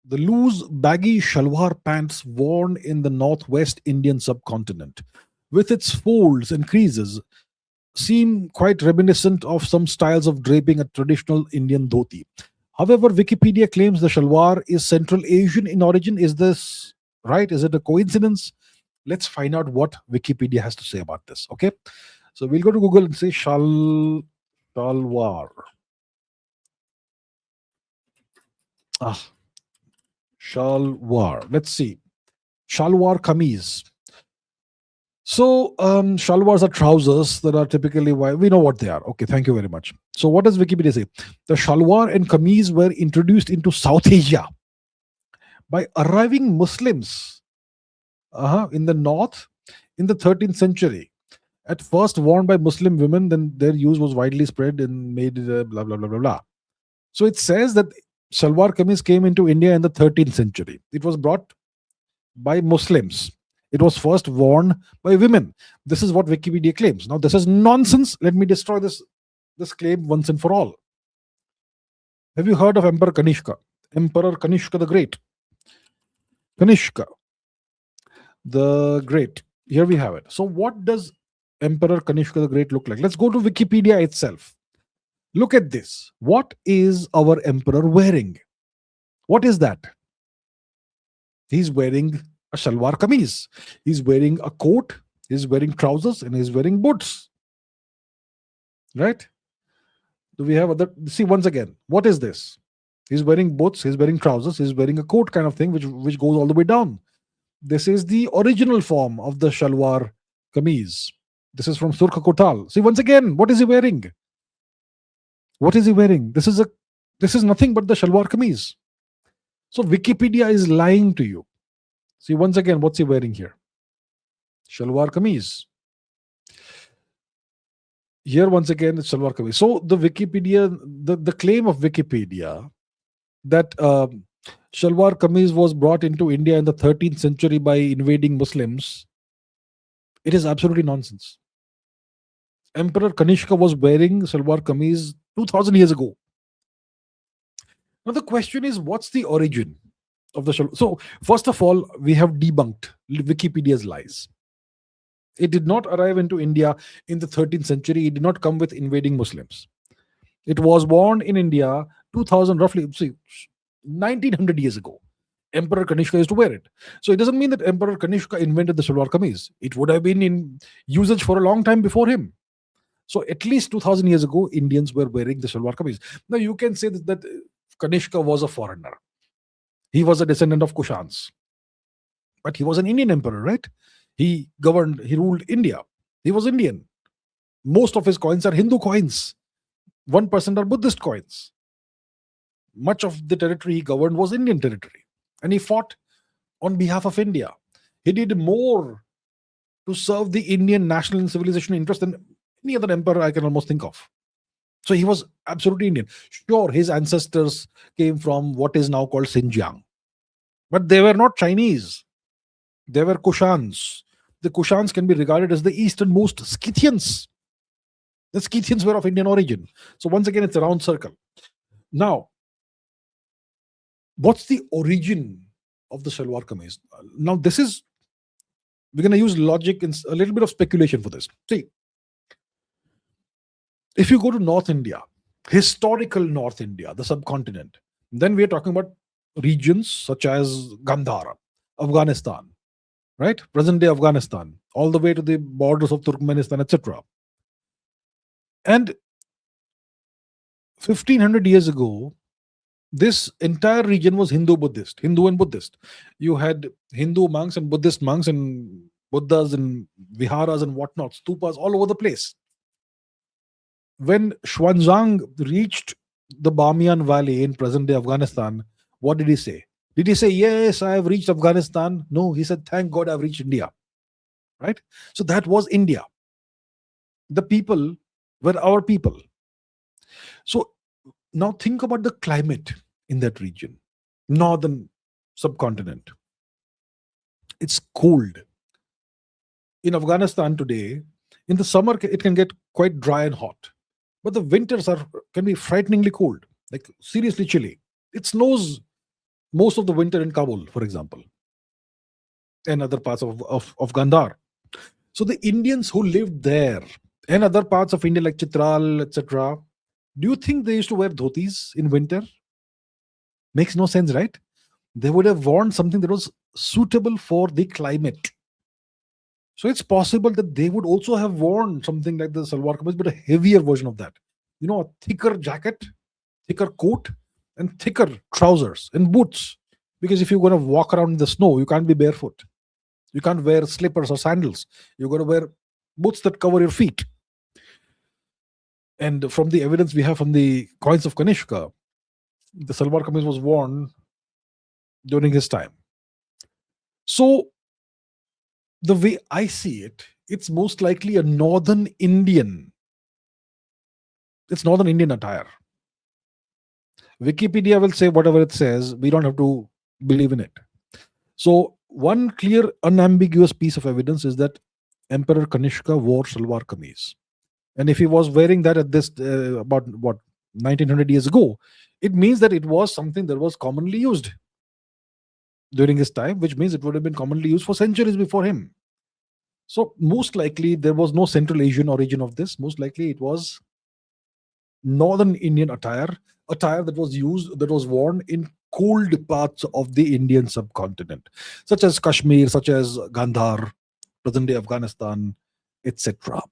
The loose, baggy shalwar pants worn in the northwest Indian subcontinent, with its folds and creases, seem quite reminiscent of some styles of draping a traditional Indian dhoti. However, Wikipedia claims the shalwar is Central Asian in origin. Is this right? Is it a coincidence? Let's find out what Wikipedia has to say about this. Okay, so we'll go to Google and say shalwar. Ah, shalwar. Let's see. Shalwar kameez. So, shalwars are trousers that are typically why we know what they are. Okay, thank you very much. So, what does Wikipedia say? The shalwar and kameez were introduced into South Asia by arriving Muslims in the north in the 13th century. At first worn by Muslim women, then their use was widely spread and made blah blah blah blah blah. So it says that shalwar kameez came into India in the 13th century. It was brought by Muslims. It was first worn by women. This is what Wikipedia claims. Now, this is nonsense. Let me destroy this claim once and for all. Have you heard of Emperor Kanishka? Emperor Kanishka the Great. Kanishka the Great. Here we have it. So, what does Emperor Kanishka the Great look like? Let's go to Wikipedia itself. Look at this. What is our emperor wearing? What is that? He's wearing a shalwar kameez. He's wearing a coat. He's wearing trousers and he's wearing boots. Right? Do we have other? See, once again, what is this? He's wearing boots. He's wearing trousers. He's wearing a coat kind of thing, which goes all the way down. This is the original form of the shalwar kameez. This is from Surkha Kotal. See, once again, what is he wearing? What is he wearing? This is nothing but the shalwar kameez. So Wikipedia is lying to you. See, once again, what's he wearing here? Shalwar kameez. Here, once again, it's shalwar kameez. So the Wikipedia, the claim of Wikipedia that shalwar kameez was brought into India in the 13th century by invading Muslims, it is absolutely nonsense. Emperor Kanishka was wearing shalwar kameez 2000 years ago. Now the question is, what's the origin of the shalwar? So first of all, we have debunked Wikipedia's lies. It did not arrive into India in the 13th century. It did not come with invading Muslims. It was worn in India 2000, roughly, 1900 years ago. Emperor Kanishka used to wear it. So it doesn't mean that Emperor Kanishka invented the shalwar kameez. It would have been in usage for a long time before him. So at least 2000 years ago, Indians were wearing the shalwar kameez. Now you can say that Kanishka was a foreigner. He was a descendant of Kushans. But he was an Indian emperor, right? He ruled India. He was Indian. Most of his coins are Hindu coins. 1% are Buddhist coins. Much of the territory he governed was Indian territory. And he fought on behalf of India. He did more to serve the Indian national and civilization interest than any other emperor I can almost think of. So he was absolutely Indian. Sure, his ancestors came from what is now called Xinjiang. But they were not Chinese. They were Kushans. The Kushans can be regarded as the easternmost Scythians. The Scythians were of Indian origin. So once again, it's a round circle. Now, what's the origin of the shalwar kameez? Now, we're going to use logic and a little bit of speculation for this. See, if you go to North India, historical North India, the subcontinent, then we are talking about regions such as Gandhara, Afghanistan, right? Present day Afghanistan, all the way to the borders of Turkmenistan, etc. And 1500 years ago, this entire region was Hindu and Buddhist. You had Hindu monks and Buddhist monks and Buddhas and viharas and whatnot, stupas all over the place. When Xuanzang reached the Bamiyan Valley in present day Afghanistan, what did he say? Did he say, yes, I have reached Afghanistan? No, he said, thank God I've reached India. Right? So that was India. The people were our people. So now think about the climate in that region, northern subcontinent. It's cold. In Afghanistan today, in the summer, it can get quite dry and hot. But the winters can be frighteningly cold, like seriously chilly. It snows most of the winter in Kabul, for example, and other parts of Gandhar. So the Indians who lived there and other parts of India like Chitral, etc., do you think they used to wear dhotis in winter? Makes no sense, right? They would have worn something that was suitable for the climate. So it's possible that they would also have worn something like the Salwar Kameez, but a heavier version of that. A thicker jacket, thicker coat, and thicker trousers and boots. Because if you're going to walk around in the snow, you can't be barefoot. You can't wear slippers or sandals. You're going to wear boots that cover your feet. And from the evidence we have from the coins of Kanishka, the Salwar Kameez was worn during his time. So, the way I see it, it's most likely a northern Indian. It's northern Indian attire. Wikipedia will say whatever it says. We don't have to believe in it. So, one clear, unambiguous piece of evidence is that Emperor Kanishka wore Salwar Kameez. And if he was wearing that at this, about 1900 years ago, it means that it was something that was commonly used during his time, which means it would have been commonly used for centuries before him. So most likely there was no Central Asian origin of this. Most likely it was Northern Indian attire that was worn in cold parts of the Indian subcontinent, such as Kashmir, such as Gandhar, present day Afghanistan, etc.